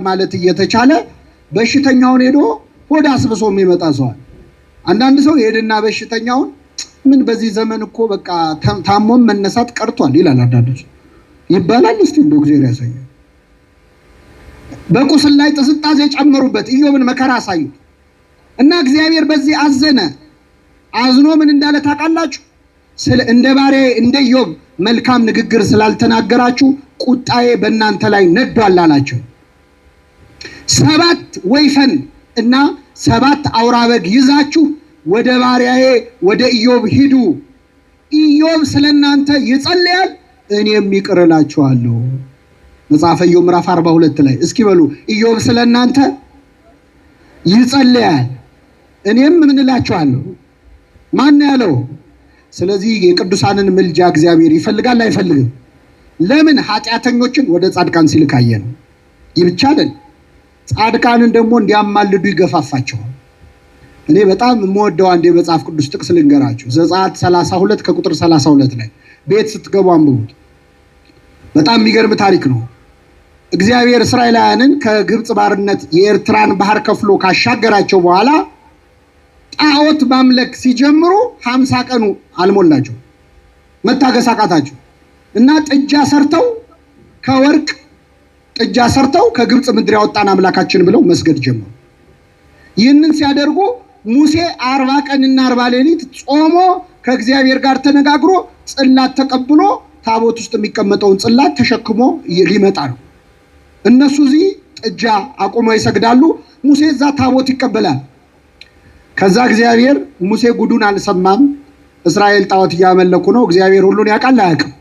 ማለት እየተቻለ በሽተኛውን ሄዶ ሆድ አስብሶ የሚመጣ ሰዋል። አንዳንድ ሰው ሄድና በሽተኛውን ምን በዚህ ዘመን እኮ በቃ ታሞም መነሳት ቀርቷል ይላል። አንዳንዶች ይባላል። እስቲ እንደው እግዚአብሔር ያሳያል። በቁስል ላይ ጥስጣዜ ጨመሩበት፣ ኢዮብን መከራ አሳዩት እና እግዚአብሔር በዚህ አዘነ። አዝኖ ምን እንዳለ ታውቃላችሁ? እንደ ባሪያዬ እንደ ኢዮብ መልካም ንግግር ስላልተናገራችሁ ቁጣዬ በእናንተ ላይ ነዷል አላቸው። 7 ወይፈን እና 7 አውራ በግ ይዛችሁ ወደ ባሪያዬ ወደ ኢዮብ ሂዱ። ኢዮብ ስለናንተ ይጸልያል፣ እኔም ይቅር እላችኋለሁ። መጽሐፈ ኢዮብ ምዕራፍ 42 ላይ እስኪ በሉ ኢዮብ ስለናንተ ይጸልያል፣ እኔም ምን እላችኋለሁ። ማን ያለው? ስለዚህ የቅዱሳንን ምልጃ እግዚአብሔር ይፈልጋል አይፈልግም? ለምን? ኃጢአተኞችን ወደ ጻድቃን ሲልክ አየነው። ይህ ብቻ አይደል፣ ጻድቃንን ደግሞ እንዲያማልዱ ይገፋፋቸዋል። እኔ በጣም የምወደው አንድ የመጽሐፍ ቅዱስ ጥቅስ ልንገራችሁ። ዘጸአት 32 ከቁጥር 32 ላይ ቤት ስትገቡ አንብቡት። በጣም የሚገርም ታሪክ ነው። እግዚአብሔር እስራኤላውያንን ከግብፅ ባርነት የኤርትራን ባህር ከፍሎ ካሻገራቸው በኋላ ጣዖት ማምለክ ሲጀምሩ 50 ቀኑ አልሞላቸው፣ መታገስ አቃታቸው እና ጥጃ ሰርተው ከወርቅ ጥጃ ሰርተው ከግብፅ ምድር ያወጣን አምላካችን ብለው መስገድ ጀመሩ። ይህንን ሲያደርጉ ሙሴ 40 ቀንና 40 ሌሊት ጾሞ ከእግዚአብሔር ጋር ተነጋግሮ ጽላት ተቀብሎ ታቦት ውስጥ የሚቀመጠውን ጽላት ተሸክሞ ሊመጣ ነው። እነሱ እዚህ ጥጃ አቁመው ይሰግዳሉ፣ ሙሴ እዛ ታቦት ይቀበላል። ከዛ እግዚአብሔር ሙሴ ጉዱን አልሰማም። እስራኤል ጣዖት እያመለኩ ነው፣ እግዚአብሔር ሁሉን ያውቃል አያውቅም?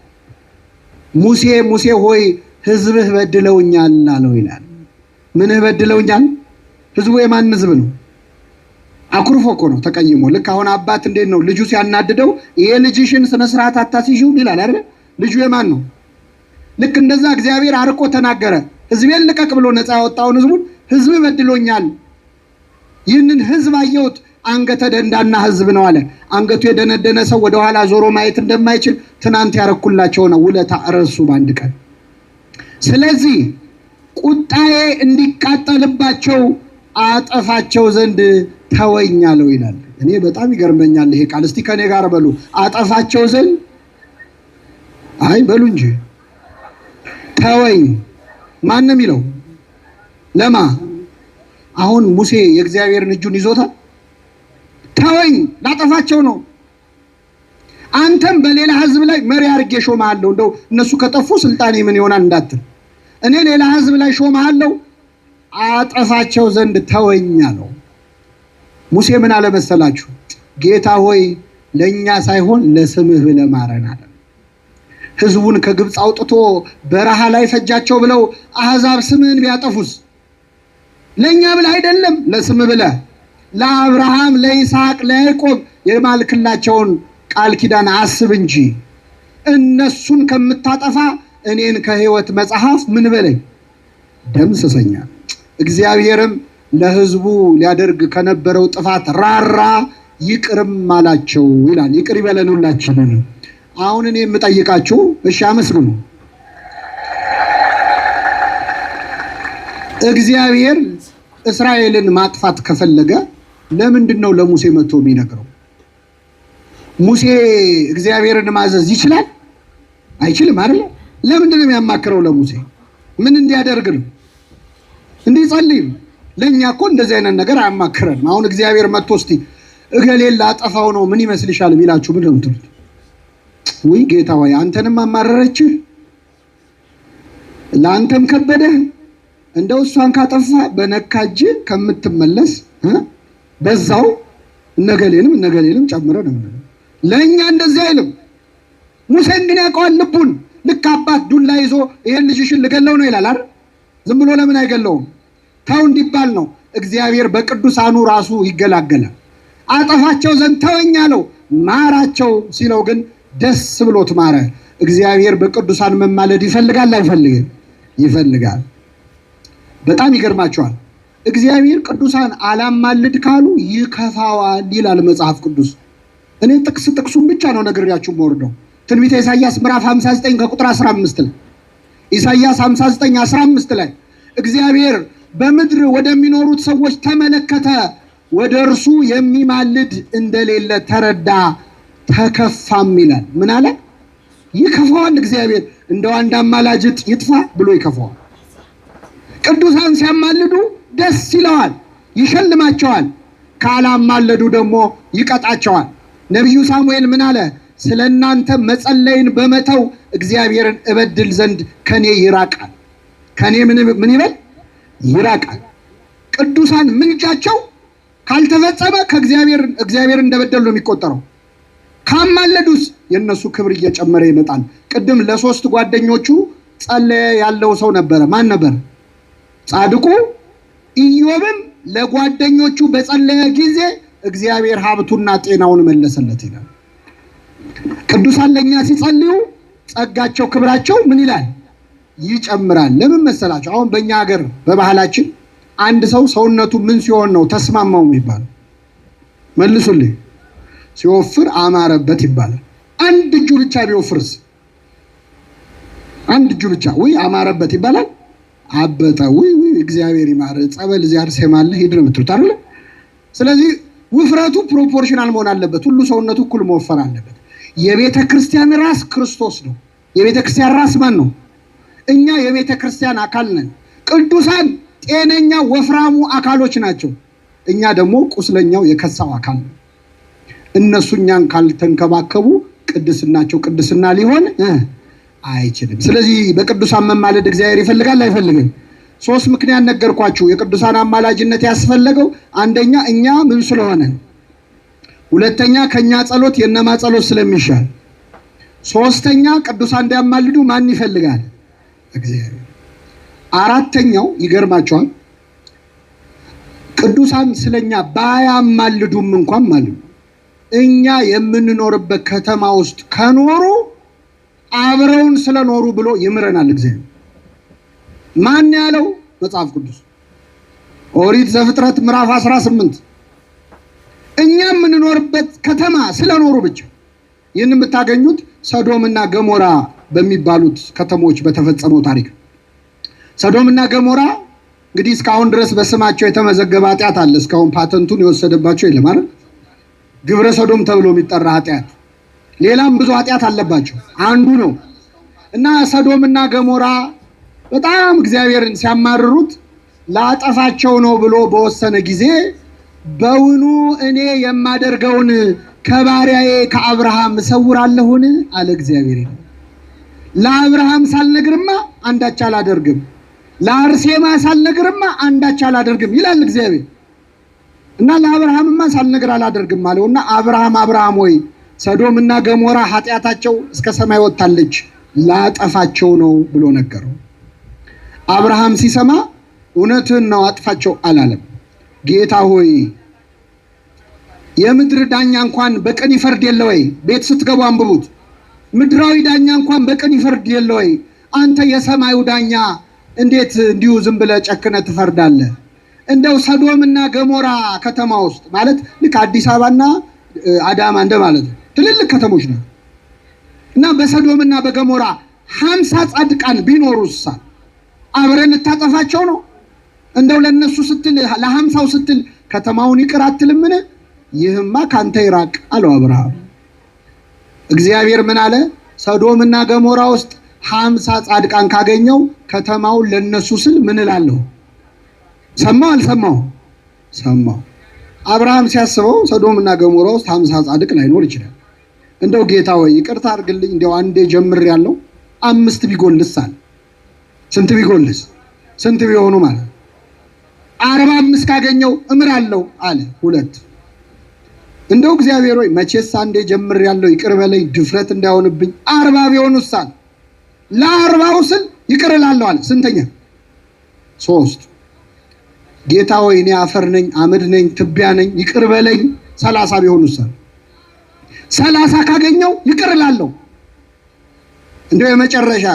ሙሴ ሙሴ ሆይ ሕዝብህ በድለውኛል አለው ይላል። ምንህ በድለውኛል? ሕዝቡ የማን ሕዝብ ነው? አኩርፎ እኮ ነው፣ ተቀይሞ። ልክ አሁን አባት እንዴት ነው ልጁ ሲያናድደው ይሄ ልጅሽን ስነ ስርዓት አታስይዥው ይላል አይደል? ልጁ የማን ነው? ልክ እንደዛ እግዚአብሔር አርቆ ተናገረ። ሕዝቤን ልቀቅ ብሎ ነፃ ያወጣውን ሕዝቡን ሕዝብ በድሎኛል፣ ይህንን ሕዝብ አየሁት፣ አንገተ ደንዳና ሕዝብ ነው አለ። አንገቱ የደነደነ ሰው ወደኋላ ዞሮ ማየት እንደማይችል ትናንት ያረኩላቸው ነው ውለታ እረሱ በአንድ ቀን። ስለዚህ ቁጣዬ እንዲቃጠልባቸው አጠፋቸው ዘንድ ተወኝ አለው ይላል። እኔ በጣም ይገርመኛል ይሄ ቃል። እስቲ ከኔ ጋር በሉ አጠፋቸው ዘንድ። አይ በሉ እንጂ ተወኝ። ማን ነው የሚለው? ለማ? አሁን ሙሴ የእግዚአብሔርን እጁን ይዞታል። ተወኝ ላጠፋቸው ነው። አንተም በሌላ ሕዝብ ላይ መሪ አድርጌ ሾመሃለሁ፣ እንደው እነሱ ከጠፉ ስልጣኔ ምን ይሆናል እንዳትል፣ እኔ ሌላ ሕዝብ ላይ ሾመሃለሁ፣ አጠፋቸው ዘንድ ተወኝ አለው። ሙሴ ምን አለ መሰላችሁ? ጌታ ሆይ ለእኛ ሳይሆን ለስምህ ብለህ ማረን አለ። ሕዝቡን ከግብፅ አውጥቶ በረሃ ላይ ፈጃቸው ብለው አሕዛብ ስምህን ቢያጠፉስ? ለእኛ ብለህ አይደለም፣ ለስምህ ብለህ ለአብርሃም፣ ለይስሐቅ፣ ለያዕቆብ የማልክላቸውን ቃል ኪዳን አስብ እንጂ እነሱን ከምታጠፋ እኔን ከሕይወት መጽሐፍ ምን በለኝ ደምስሰኛ። እግዚአብሔርም ለሕዝቡ ሊያደርግ ከነበረው ጥፋት ራራ፣ ይቅርም አላቸው ይላል። ይቅር ይበለን ሁላችንን። አሁን እኔ የምጠይቃችሁ እሺ አመስግኑ። እግዚአብሔር እስራኤልን ማጥፋት ከፈለገ ለምንድን ነው ለሙሴ መጥቶ የሚነግረው? ሙሴ እግዚአብሔርን ማዘዝ ይችላል? አይችልም አይደል? ለምንድን ነው የሚያማክረው ለሙሴ? ምን እንዲያደርግ ነው? እንዲጸልይ። ለእኛ እኮ እንደዚህ አይነት ነገር አያማክረንም። አሁን እግዚአብሔር መጥቶ እስቲ እገሌን ላጠፋው ነው ምን ይመስልሻል ቢላችሁ ምን ነው የምትሉት? ወይ ጌታ ሆይ አንተንም አማረረችህ፣ ለአንተም ከበደህ፣ እንደው እሷን ካጠፋ በነካጅ ከምትመለስ በዛው እነገሌንም ጨምረን ነው። ለእኛ እንደዚህ አይልም። ሙሴን ግን ያውቀዋል ልቡን። ልክ አባት ዱላ ይዞ ይሄን ልጅሽን ልገለው ነው ይላል አይደል? ዝም ብሎ ለምን አይገለውም? ተው እንዲባል ነው። እግዚአብሔር በቅዱሳኑ ራሱ ይገላገላል። አጠፋቸው ዘንድ ተወኝ አለው። ማራቸው ሲለው ግን ደስ ብሎት ማረ። እግዚአብሔር በቅዱሳን መማለድ ይፈልጋል አይፈልግም? ይፈልጋል። በጣም ይገርማቸዋል። እግዚአብሔር ቅዱሳን አላማልድ ካሉ ይከፋዋል ይላል መጽሐፍ ቅዱስ። እኔ ጥቅሱን ብቻ ነው ነግሬያችሁ የምወርደው። ትንቢተ ኢሳይያስ ምዕራፍ 59 ከቁጥር 15 ላይ ኢሳይያስ 59:15 ላይ እግዚአብሔር በምድር ወደሚኖሩት ሰዎች ተመለከተ፣ ወደ እርሱ የሚማልድ እንደሌለ ተረዳ፣ ተከፋም ይላል። ምን አለ? ይከፋዋል። እግዚአብሔር እንደው አንድ አማላጅ ይጥፋ ብሎ ይከፋዋል። ቅዱሳን ሲያማልዱ ደስ ይለዋል፣ ይሸልማቸዋል። ካላማለዱ ደግሞ ይቀጣቸዋል። ነቢዩ ሳሙኤል ምን አለ? ስለ እናንተ መጸለይን በመተው እግዚአብሔርን እበድል ዘንድ ከኔ ይራቃል። ከኔ ምን ይበል? ይራቃል። ቅዱሳን ምልጃቸው ካልተፈጸመ እግዚአብሔር እንደበደሉ ነው የሚቆጠረው። ካማለዱስ የነሱ ክብር እየጨመረ ይመጣል። ቅድም ለሶስት ጓደኞቹ ጸለየ ያለው ሰው ነበረ። ማን ነበር? ጻድቁ ኢዮብም ለጓደኞቹ በጸለየ ጊዜ እግዚአብሔር ሀብቱና ጤናውን መለሰለት ይላል። ቅዱሳን ለኛ ሲጸልዩ ጸጋቸው ክብራቸው ምን ይላል? ይጨምራል። ለምን መሰላችሁ? አሁን በእኛ ሀገር በባህላችን አንድ ሰው ሰውነቱ ምን ሲሆን ነው ተስማማው የሚባለው? መልሱልኝ። ሲወፍር አማረበት ይባላል። አንድ እጁ ብቻ ቢወፍርስ? አንድ እጁ ብቻ ወይ አማረበት ይባላል። አበጠ ወይ እግዚአብሔር ይማር ጸበል ዚያር ሰማለ ሄድ ነው የምትሉት አይደል? ስለዚህ ውፍረቱ ፕሮፖርሽናል መሆን አለበት። ሁሉ ሰውነቱ እኩል መወፈር አለበት። የቤተ ክርስቲያን ራስ ክርስቶስ ነው። የቤተ ክርስቲያን ራስ ማን ነው? እኛ የቤተ ክርስቲያን አካል ነን። ቅዱሳን ጤነኛ ወፍራሙ አካሎች ናቸው። እኛ ደግሞ ቁስለኛው የከሳው አካል ነው። እነሱ እኛን ካልተንከባከቡ ቅድስናቸው ቅድስና ሊሆን አይችልም። ስለዚህ በቅዱሳን መማለድ እግዚአብሔር ይፈልጋል አይፈልግም? ሶስት ምክንያት ነገርኳችሁ። የቅዱሳን አማላጅነት ያስፈለገው አንደኛ እኛ ምን ስለሆነ፣ ሁለተኛ ከኛ ጸሎት የነማ ጸሎት ስለሚሻል፣ ሶስተኛ ቅዱሳን እንዲያማልዱ ማን ይፈልጋል? እግዚአብሔር። አራተኛው ይገርማቸዋል። ቅዱሳን ስለኛ ባያማልዱም እንኳን ማለት እኛ የምንኖርበት ከተማ ውስጥ ከኖሩ አብረውን ስለኖሩ ብሎ ይምረናል እግዚአብሔር። ማን ያለው? መጽሐፍ ቅዱስ ኦሪት ዘፍጥረት ምዕራፍ 18 እኛ የምንኖርበት ከተማ ስለኖሩ ብቻ። ይህን የምታገኙት ሰዶምና ገሞራ በሚባሉት ከተሞች በተፈጸመው ታሪክ። ሰዶምና ገሞራ እንግዲህ እስካሁን ድረስ በስማቸው የተመዘገበ ኃጢአት አለ። እስካሁን ፓተንቱን የወሰደባቸው የለም አይደል? ግብረ ሰዶም ተብሎ የሚጠራ ኃጢአት፣ ሌላም ብዙ ኃጢአት አለባቸው። አንዱ ነው እና ሰዶምና ገሞራ በጣም እግዚአብሔርን ሲያማርሩት ላጠፋቸው ነው ብሎ በወሰነ ጊዜ በውኑ እኔ የማደርገውን ከባሪያዬ ከአብርሃም እሰውራለሁን አለ እግዚአብሔር። ለአብርሃም ሳልነግርማ አንዳች አላደርግም፣ ለአርሴማ ሳልነግርማ አንዳች አላደርግም ይላል እግዚአብሔር። እና ለአብርሃምማ ሳልነግር አላደርግም አለውና አብርሃም ሆይ ሰዶምና ገሞራ ኃጢአታቸው እስከ ሰማይ ወጣለች፣ ላጠፋቸው ነው ብሎ ነገረው። አብርሃም ሲሰማ እውነትህን ነው አጥፋቸው አላለም። ጌታ ሆይ የምድር ዳኛ እንኳን በቀን ይፈርድ የለ ወይ? ቤት ስትገቡ አንብቡት። ምድራዊ ዳኛ እንኳን በቀን ይፈርድ የለ ወይ? አንተ የሰማዩ ዳኛ እንዴት እንዲሁ ዝም ብለህ ጨክነህ ትፈርዳለህ? እንደው ሰዶምና ገሞራ ከተማ ውስጥ ማለት ልክ አዲስ አበባና አዳማ እንደማለት ነው፣ ትልልቅ ከተሞች ነው። እና በሰዶምና በገሞራ 50 ጻድቃን ቢኖሩሳ አብረን ልታጠፋቸው ነው? እንደው ለነሱ ስትል ለ50ው ስትል ከተማውን ይቅር አትልምን? ይህማ ካንተ ይራቅ አለው አብርሃም። እግዚአብሔር ምን አለ? ሰዶምና ገሞራ ውስጥ 50 ጻድቃን ካገኘው ከተማውን ለነሱ ስል ምን እላለሁ? ሰማው አልሰማው? ሰማው። አብርሃም ሲያስበው ሰዶምና ገሞራ ውስጥ 50 ጻድቅ ላይኖር ይችላል። እንደው ጌታ ወይ ይቅርታ አድርግልኝ፣ እንደው አንዴ ጀምሬያለሁ 5 ቢጎልስ አለ። ስንት ቢጎልስ? ስንት ቢሆኑ ማለት 45 ካገኘው እምራለሁ አለ። 2 እንደው እግዚአብሔር ሆይ መቼስ አንዴ ጀምሬያለሁ ይቅር በለኝ፣ ድፍረት እንዳይሆንብኝ 40 ቢሆኑስ አለ። ለ40ው ስል ይቅር እላለሁ አለ። ስንተኛ? 3 ጌታ ሆይ እኔ አፈር ነኝ፣ አመድ ነኝ፣ ትቢያ ነኝ፣ ይቅር በለኝ 30 ቢሆኑስ አለ። 30 ካገኘው ይቅር እላለሁ። እንደው የመጨረሻ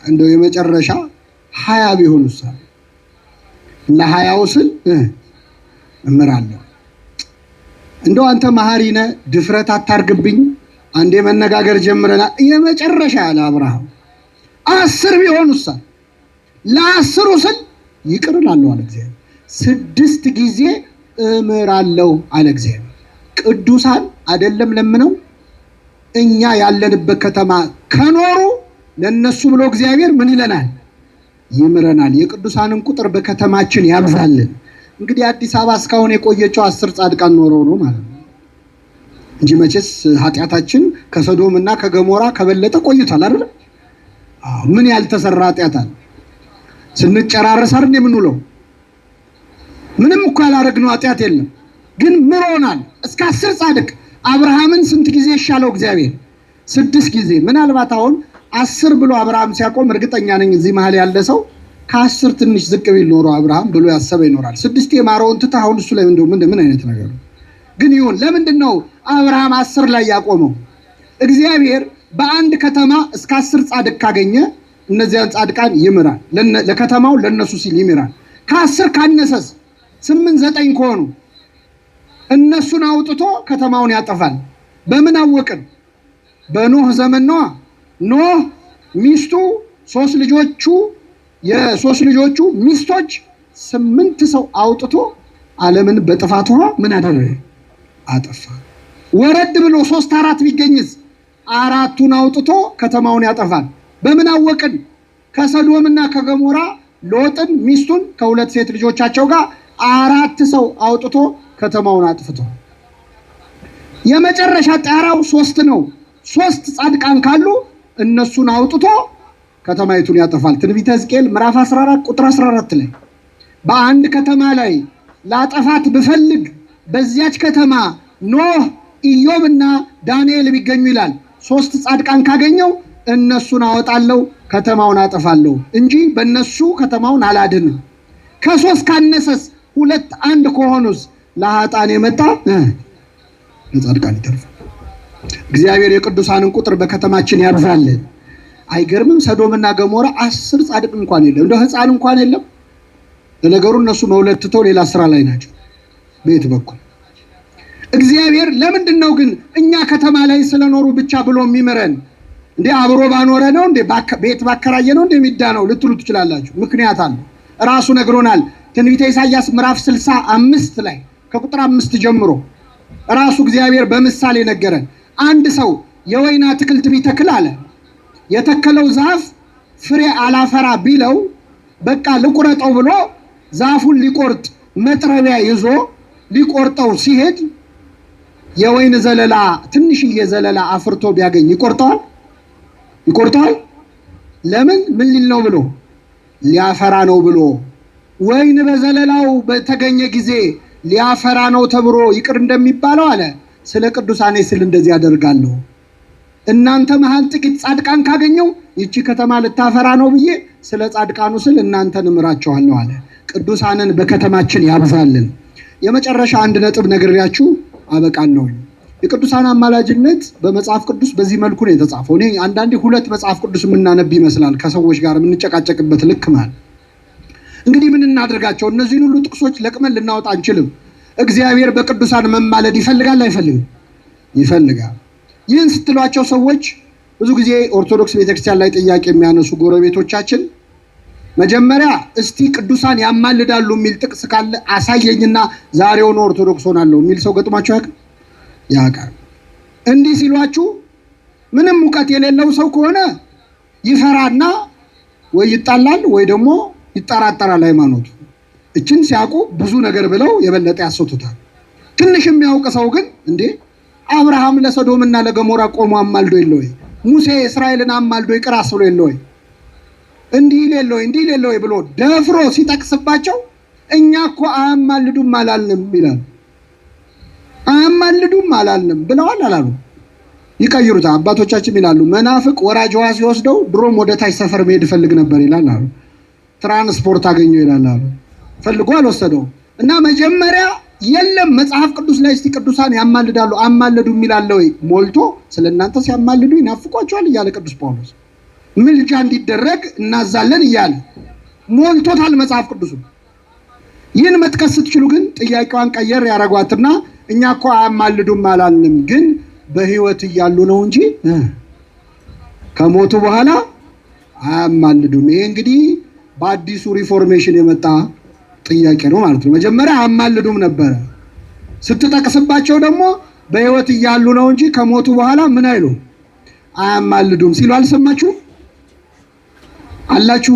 እንደው የመጨረሻ 20 ቢሆኑስ አለ። ለ20ው ስል እምራለሁ። እንደው አንተ መሐሪ ነህ፣ ድፍረት አታርግብኝ፣ አንዴ መነጋገር ጀምረናል። የመጨረሻ ያለ አብርሃም 10 ቢሆኑስ አለ። ለ10ው ስል ይቅር እላለሁ አለ እግዚአብሔር። 6 ጊዜ እምራለሁ አለ እግዚአብሔር። ቅዱሳን አይደለም ለምነው እኛ ያለንበት ከተማ ከኖሩ ለነሱ ብሎ እግዚአብሔር ምን ይለናል? ይምረናል። የቅዱሳንን ቁጥር በከተማችን ያብዛልን። እንግዲህ አዲስ አበባ እስካሁን የቆየችው 10 ጻድቃን ኖረው ነው ማለት ነው እንጂ መቼስ ኃጢአታችን ከሰዶም እና ከገሞራ ከበለጠ ቆይቷል አይደል? ምን ያልተሰራ ኃጢአት አለ? ስንጨራረስ አይደል የምንውለው? ምንም እኮ ያላረግነው ኃጢአት የለም፣ ግን ምሮናል። እስከ 10 ጻድቅ አብርሃምን ስንት ጊዜ ይሻለው እግዚአብሔር? 6 ጊዜ። ምናልባት አሁን 10 ብሎ አብርሃም ሲያቆም እርግጠኛ ነኝ እዚህ መሀል ያለ ሰው ከ10 ትንሽ ዝቅ ቢል ኖሮ አብርሃም ብሎ ያሰበ ይኖራል። 6 የማረውን ትተህ አሁን እሱ ላይ ምን አይነት ነገር ነው? ግን ይሁን። ለምንድን ነው አብርሃም 10 ላይ ያቆመው? እግዚአብሔር በአንድ ከተማ እስከ 10 ጻድቅ ካገኘ እነዚያን ጻድቃን ይምራል። ለከተማው ለነሱ ሲል ይምራል። ከ10 ካነሰስ 8 9 ከሆኑ እነሱን አውጥቶ ከተማውን ያጠፋል። በምን አወቅን? በኖህ ዘመን ነዋ። ኖህ ሚስቱ 3 ልጆቹ የ3 ልጆቹ ሚስቶች 8 ሰው አውጥቶ ዓለምን በጥፋት ውሃ ምን አደረገ? አጠፋ። ወረድ ብሎ 3 4 ቢገኝስ 4ቱን አውጥቶ ከተማውን ያጠፋል። በምን አወቅን? ከሰዶምና ከገሞራ ሎጥን ሚስቱን ከ2 ሴት ልጆቻቸው ጋር 4 ሰው አውጥቶ ከተማውን አጥፍቶ የመጨረሻ ጣራው 3 ነው። 3 ጻድቃን ካሉ እነሱን አውጥቶ ከተማይቱን ያጠፋል። ትንቢተ ሕዝቅኤል ምዕራፍ 14 ቁጥር 14 ላይ በአንድ ከተማ ላይ ላጠፋት ብፈልግ በዚያች ከተማ ኖህ፣ ኢዮብና ዳንኤል ቢገኙ ይላል። 3 ጻድቃን ካገኘው እነሱን አወጣለሁ፣ ከተማውን አጠፋለሁ እንጂ በእነሱ ከተማውን አላድንም። ከ3 ካነሰስ 2 1 ከሆኑስ ለኃጥአን የመጣ ለጻድቃን ይተርፋል። እግዚአብሔር የቅዱሳንን ቁጥር በከተማችን ያብዛልን። አይገርምም? ሰዶምና ገሞራ 10 ጻድቅ እንኳን የለም፣ እንደው ሕፃን እንኳን የለም። ለነገሩ እነሱ መውለድ ትተው ሌላ ስራ ላይ ናቸው። ቤት በኩል እግዚአብሔር ለምንድን ነው ግን እኛ ከተማ ላይ ስለኖሩ ብቻ ብሎ የሚምረን? እንዴ አብሮ ባኖረ ነው እንዴ ቤት ባከራየ ነው እንዴ የሚዳነው ልትሉ ትችላላችሁ። ምክንያት አለ። ራሱ ነግሮናል። ትንቢተ ኢሳይያስ ምዕራፍ 65 ላይ ከቁጥር 5 ጀምሮ ራሱ እግዚአብሔር በምሳሌ ነገረን። አንድ ሰው የወይን አትክልት ቢተክል አለ፣ የተከለው ዛፍ ፍሬ አላፈራ ቢለው በቃ ልቁረጠው ብሎ ዛፉን ሊቆርጥ መጥረቢያ ይዞ ሊቆርጠው ሲሄድ የወይን ዘለላ ትንሽዬ ዘለላ አፍርቶ ቢያገኝ ይቆርጠዋል? ይቆርጠዋል? ለምን? ምን ሊል ነው ብሎ? ሊያፈራ ነው ብሎ። ወይን በዘለላው በተገኘ ጊዜ ሊያፈራ ነው ተብሎ ይቅር እንደሚባለው አለ ስለ ቅዱሳኔ ስል እንደዚህ ያደርጋለሁ። እናንተ መሃል ጥቂት ጻድቃን ካገኘው ይቺ ከተማ ልታፈራ ነው ብዬ ስለ ጻድቃኑ ስል እናንተን እምራቸዋለሁ አለ። ቅዱሳንን በከተማችን ያብዛልን። የመጨረሻ 1 ነጥብ ነግሬያችሁ አበቃለሁ። የቅዱሳን አማላጅነት በመጽሐፍ ቅዱስ በዚህ መልኩ ነው የተጻፈው። እኔ አንዳንዴ 2 መጽሐፍ ቅዱስ የምናነብ ይመስላል ከሰዎች ጋር የምንጨቃጨቅበት ልክ ማለት። እንግዲህ ምን እናደርጋቸው? እነዚህን ሁሉ ጥቅሶች ለቅመን ልናወጣ አንችልም። እግዚአብሔር በቅዱሳን መማለድ ይፈልጋል አይፈልግም? ይፈልጋል። ይህን ስትሏቸው ሰዎች ብዙ ጊዜ ኦርቶዶክስ ቤተክርስቲያን ላይ ጥያቄ የሚያነሱ ጎረቤቶቻችን መጀመሪያ እስቲ ቅዱሳን ያማልዳሉ የሚል ጥቅስ ካለ አሳየኝና ዛሬውን ኦርቶዶክስ ሆናለሁ የሚል ሰው ገጥሟቸው ያውቃል? እንዲህ ሲሏችሁ ምንም እውቀት የሌለው ሰው ከሆነ ይፈራና ወይ ይጣላል ወይ ደግሞ ይጠራጠራል ሃይማኖቱ። እችን ሲያውቁ ብዙ ነገር ብለው የበለጠ ያሰቱታል። ትንሽ የሚያውቅ ሰው ግን እንዴ አብርሃም ለሰዶምና ለገሞራ ቆሞ አማልዶ የለ ወይ? ሙሴ እስራኤልን አማልዶ ይቅር አስብሎ የለ ወይ? እንዲህ ሌለ ወይ ብሎ ደፍሮ ሲጠቅስባቸው እኛ እኮ አያማልዱም አላልንም ይላል። አያማልዱም አላልንም ብለዋል አላሉ? ይቀይሩታ። አባቶቻችን ይላሉ መናፍቅ ወራጅ ውሃ ሲወስደው ድሮም ወደ ታች ሰፈር መሄድ ፈልግ ነበር ይላል አሉ። ትራንስፖርት አገኘው ይላል አሉ። ፈልጎ አልወሰደውም። እና መጀመሪያ የለም መጽሐፍ ቅዱስ ላይ እስቲ ቅዱሳን ያማልዳሉ አማልዱ የሚላል ወይ ሞልቶ ስለእናንተ ሲያማልዱ ይናፍቋቸዋል እያለ ቅዱስ ጳውሎስ ምልጃ እንዲደረግ እናዛለን እያለ ሞልቶታል መጽሐፍ ቅዱሱ። ይህን መጥቀስ ስትችሉ ግን ጥያቄዋን ቀየር ያረጓትና እኛ እኮ አያማልዱም አላልንም፣ ግን በህይወት እያሉ ነው እንጂ ከሞቱ በኋላ አያማልዱም። ይሄ እንግዲህ በአዲሱ ሪፎርሜሽን የመጣ ጥያቄ ነው ማለት ነው። መጀመሪያ አማልዱም ነበረ። ስትጠቅስባቸው ደግሞ በህይወት እያሉ ነው እንጂ ከሞቱ በኋላ ምን አይሉ አያማልዱም ሲሉ አልሰማችሁ አላችሁ?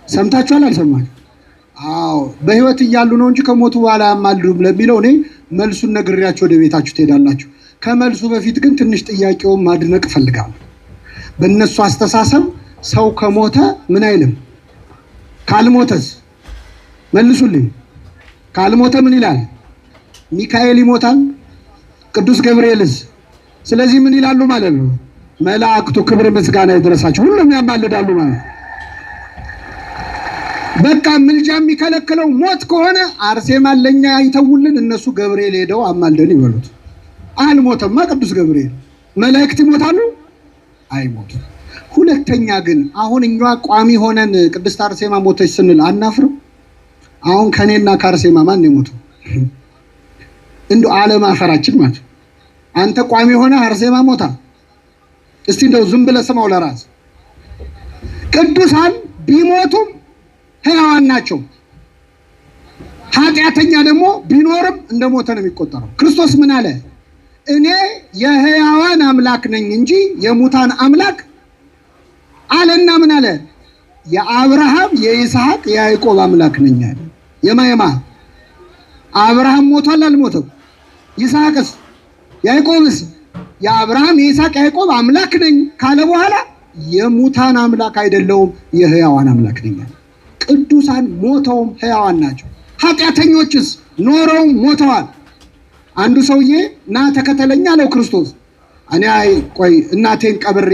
ሰምታችኋል? አልሰማችሁ? አዎ በህይወት እያሉ ነው እንጂ ከሞቱ በኋላ አያማልዱም ለሚለው እኔ መልሱን ነግሬያችሁ ወደ ቤታችሁ ትሄዳላችሁ። ከመልሱ በፊት ግን ትንሽ ጥያቄውን ማድነቅ እፈልጋለሁ። በእነሱ አስተሳሰብ ሰው ከሞተ ምን አይልም? ካልሞተስ? መልሱልኝ። ካልሞተ ምን ይላል? ሚካኤል ይሞታል፣ ቅዱስ ገብርኤልስ? ስለዚህ ምን ይላሉ ማለት ነው? መላእክቱ ክብር ምስጋና ይድረሳቸው ሁሉም ያማልዳሉ ማለት ነው። በቃ ምልጃ የሚከለክለው ሞት ከሆነ አርሴማን ለኛ ይተውልን፣ እነሱ ገብርኤል ሄደው አማልደን ይበሉት። አልሞተማ ቅዱስ ገብርኤል። መላእክት ይሞታሉ? አይሞቱም። ሁለተኛ ግን አሁን እኛ ቋሚ ሆነን ቅድስት አርሴማ ሞተች ስንል አናፍርም? አሁን ከኔና ከአርሴማ ማን ይሞቱ? እንደው ዓለም አፈራችን ማለት አንተ ቋሚ ሆነ አርሴማ ሞታ፣ እስቲ እንደው ዝም ብለህ ስማው ለራስ። ቅዱሳን ቢሞቱም ሕያዋን ናቸው። ኃጢአተኛ ደግሞ ቢኖርም እንደሞተ ነው የሚቆጠረው። ክርስቶስ ምን አለ? እኔ የሕያዋን አምላክ ነኝ እንጂ የሙታን አምላክ አለና ምን አለ? የአብርሃም የይስሐቅ የያዕቆብ አምላክ ነኝ አለ። የማየማ አብርሃም ሞቷል አልሞተም? ይስሐቅስ ያዕቆብስ? የአብርሃም የይስሐቅ የያዕቆብ አምላክ ነኝ ካለ በኋላ የሙታን አምላክ አይደለሁም የሕያዋን አምላክ ነኝ አለ። ቅዱሳን ሞተውም ሕያዋን ናቸው። ኃጢአተኞችስ ኖረውም ሞተዋል። አንዱ ሰውዬ ና ተከተለኝ አለው ክርስቶስ። እኔ ቆይ እናቴን ቀብሬ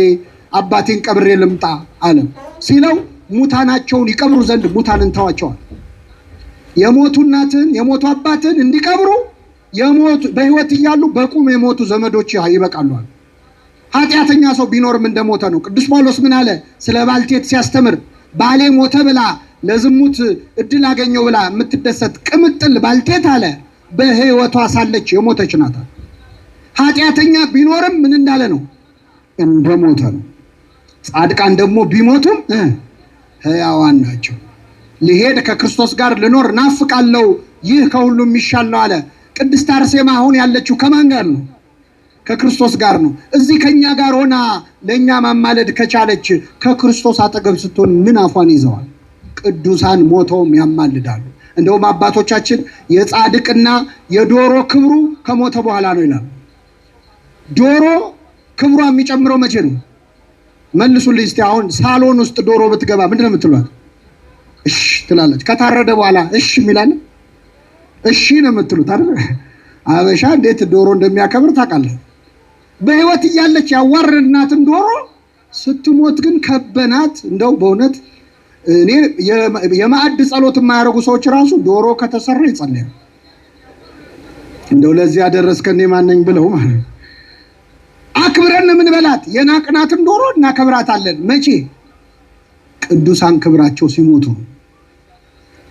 አባቴን ቀብሬ ልምጣ አለ። ሲለው ሙታናቸውን ይቀብሩ ዘንድ ሙታንን ተዋቸዋል። የሞቱ እናትን የሞቱ አባትን እንዲቀብሩ የሞቱ በህይወት እያሉ በቁም የሞቱ ዘመዶች ይበቃሉ። ኃጢአተኛ ሰው ቢኖርም እንደሞተ ነው። ቅዱስ ጳውሎስ ምን አለ? ስለ ባልቴት ሲያስተምር ባሌ ሞተ ብላ ለዝሙት እድል አገኘው ብላ የምትደሰት ቅምጥል ባልቴት አለ በህይወቷ ሳለች የሞተች ናት። ኃጢአተኛ ቢኖርም ምን እንዳለ ነው? እንደሞተ ነው። ጻድቃን ደግሞ ቢሞቱም ሕያዋን ናቸው። ልሄድ ከክርስቶስ ጋር ልኖር ናፍቃለሁ፣ ይህ ከሁሉም ይሻለው አለ። ቅድስት አርሴማ አሁን ያለችው ከማን ጋር ነው? ከክርስቶስ ጋር ነው። እዚህ ከኛ ጋር ሆና ለኛ ማማለድ ከቻለች ከክርስቶስ አጠገብ ስትሆን ምን አፏን ይዘዋል? ቅዱሳን ሞተውም ያማልዳሉ። እንደውም አባቶቻችን የጻድቅና የዶሮ ክብሩ ከሞተ በኋላ ነው ይላሉ። ዶሮ ክብሯ የሚጨምረው መቼ ነው? መልሱልኝ እስቲ። አሁን ሳሎን ውስጥ ዶሮ ብትገባ ምንድን ነው የምትሏት? እሺ ትላለች። ከታረደ በኋላ እሺ የሚላል እሺ ነው የምትሉት አይደል? አበሻ እንዴት ዶሮ እንደሚያከብር ታውቃለህ። በህይወት እያለች ያዋረድናትን ዶሮ ስትሞት ግን ከበናት። እንደው በእውነት እኔ የማዕድ ጸሎት የማያደርጉ ሰዎች ራሱ ዶሮ ከተሰራ ይጸልያል። እንደው ለዚህ ያደረስከን ማነኝ ብለው ማለት አክብረን ምን በላት። የናቅናትን ዶሮ እናከብራታለን። መቼ? ቅዱሳን ክብራቸው ሲሞቱ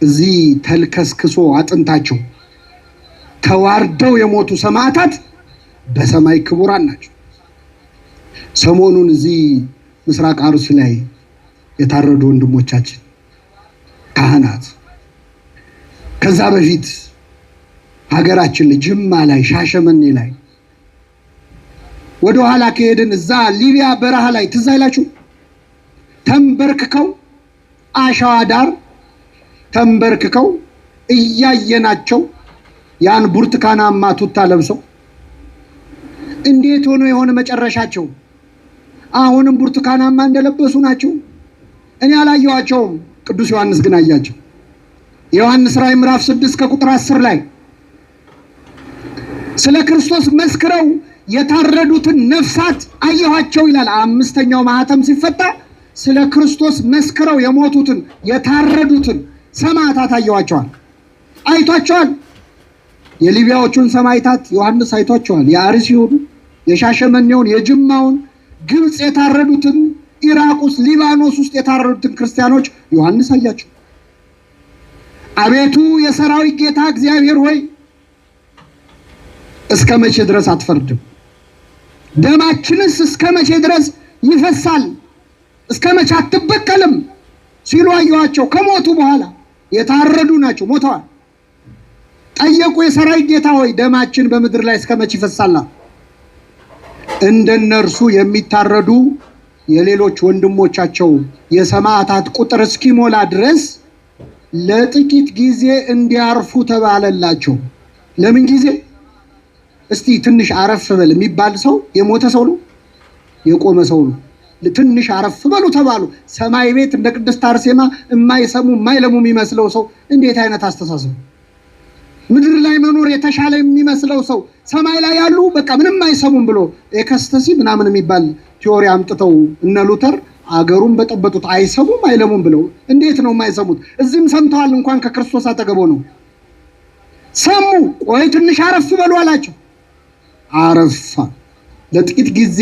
እዚህ ተልከስክሶ አጥንታቸው ተዋርደው የሞቱ ሰማዕታት በሰማይ ክቡራን ናቸው። ሰሞኑን እዚህ ምስራቅ አርሲ ላይ የታረዱ ወንድሞቻችን ካህናት፣ ከዛ በፊት ሀገራችን ጅማ ላይ ሻሸመኔ ላይ ወደ ኋላ ከሄድን እዛ ሊቢያ በረሃ ላይ ትዝ አይላችሁ? ተንበርክከው አሸዋ ዳር ተንበርክከው እያየናቸው ያን ብርቱካናማ ቱታ ለብሰው እንዴት ሆኖ የሆነ መጨረሻቸው አሁንም ብርቱካናማ እንደለበሱ ናቸው። እኔ አላየኋቸውም፣ ቅዱስ ዮሐንስ ግን አያቸው። ዮሐንስ ራዕይ ምዕራፍ 6 ከቁጥር 10 ላይ ስለ ክርስቶስ መስክረው የታረዱትን ነፍሳት አየኋቸው ይላል። አምስተኛው ማህተም ሲፈታ ስለ ክርስቶስ መስክረው የሞቱትን የታረዱትን ሰማዕታት አየኋቸዋል። አይቷቸዋል። የሊቢያዎቹን ሰማዕታት ዮሐንስ አይቷቸዋል። የአርሲውን፣ የሻሸመኔውን፣ የጅማውን፣ ግብፅ የታረዱትን፣ ኢራቅ ውስጥ ሊባኖስ ውስጥ የታረዱትን ክርስቲያኖች ዮሐንስ አያቸው። አቤቱ የሰራዊት ጌታ እግዚአብሔር ሆይ እስከ መቼ ድረስ አትፈርድም? ደማችንስ እስከ መቼ ድረስ ይፈሳል? እስከ መቼ አትበቀልም? ሲሉ አየኋቸው። ከሞቱ በኋላ የታረዱ ናቸው፣ ሞተዋል። ጠየቁ፣ የሰራዊት ጌታ ሆይ ደማችን በምድር ላይ እስከመቼ ይፈሳል? እንደነርሱ የሚታረዱ የሌሎች ወንድሞቻቸው የሰማዕታት ቁጥር እስኪሞላ ድረስ ለጥቂት ጊዜ እንዲያርፉ ተባለላቸው። ለምን ጊዜ? እስቲ ትንሽ አረፍ በል የሚባል ሰው የሞተ ሰው ነው? የቆመ ሰው ነው? ትንሽ አረፍ በሉ ተባሉ። ሰማይ ቤት እንደ ቅድስት አርሴማ የማይሰሙ የማይለሙ የሚመስለው ሰው እንዴት አይነት አስተሳሰብ! ምድር ላይ መኖር የተሻለ የሚመስለው ሰው ሰማይ ላይ ያሉ በቃ ምንም አይሰሙም ብሎ ኤክስተሲ ምናምን የሚባል ቲዮሪ አምጥተው እነ ሉተር አገሩን በጠበጡት። አይሰሙም አይለሙም ብለው እንዴት ነው የማይሰሙት? እዚህም ሰምተዋል። እንኳን ከክርስቶስ አጠገቦ ነው ሰሙ። ቆይ ትንሽ አረፍ በሉ አላቸው። አረፋ። ለጥቂት ጊዜ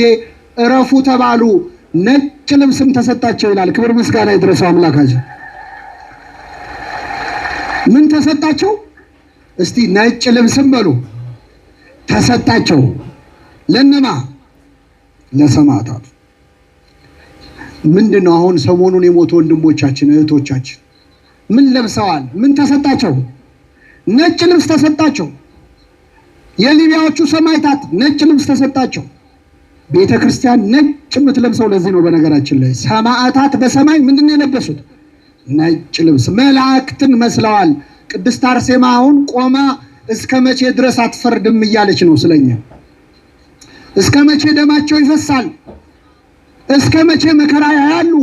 እረፉ ተባሉ። ነጭ ልብስም ተሰጣቸው ይላል። ክብር ምስጋና ይድረሰው አምላካችን። ምን ተሰጣቸው? እስቲ ነጭ ልብስም በሉ ተሰጣቸው። ለነማ? ለሰማዕታቱ። ምንድነው አሁን ሰሞኑን የሞቱ ወንድሞቻችን እህቶቻችን ምን ለብሰዋል? ምን ተሰጣቸው? ነጭ ልብስ ተሰጣቸው። የሊቢያዎቹ ሰማዕታት ነጭ ልብስ ተሰጣቸው። ቤተ ክርስቲያን ነጭ የምትለብሰው ለዚህ ነው። በነገራችን ላይ ሰማዕታት በሰማይ ምንድነው የለበሱት? ነጭ ልብስ። መላእክትን መስለዋል። ቅድስት አርሴማ አሁን ቆማ እስከ መቼ ድረስ አትፈርድም እያለች ነው ስለኛ። እስከ መቼ ደማቸው ይፈሳል? እስከ መቼ መከራ ያያሉ?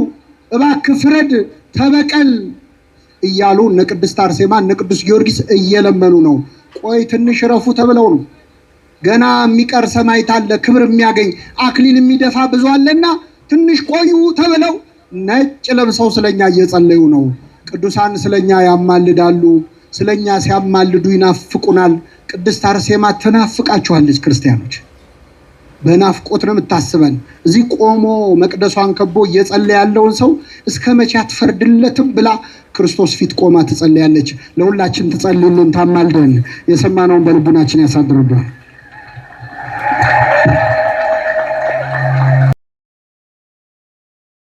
እባክህ ፍረድ፣ ተበቀል እያሉ እነ ቅድስት አርሴማ እነ ቅዱስ ጊዮርጊስ እየለመኑ ነው። ቆይ ትንሽ ረፉ ተብለው ነው። ገና የሚቀር ሰማዕት አለ፣ ክብር የሚያገኝ አክሊል የሚደፋ ብዙ አለና ትንሽ ቆዩ ተብለው ነጭ ለብሰው ስለኛ እየጸለዩ ነው። ቅዱሳን ስለኛ ያማልዳሉ። ስለኛ ሲያማልዱ ይናፍቁናል። ቅድስት አርሴማ ትናፍቃችኋለች። ክርስቲያኖች በናፍቆት ነው የምታስበን። እዚህ ቆሞ መቅደሷን ከቦ እየጸለየ ያለውን ሰው እስከ መቼ አትፈርድለትም ብላ ክርስቶስ ፊት ቆማ ትጸልያለች። ለሁላችን ትጸልይልን፣ ታማልደን፣ የሰማነውን በልቡናችን ያሳድርብን።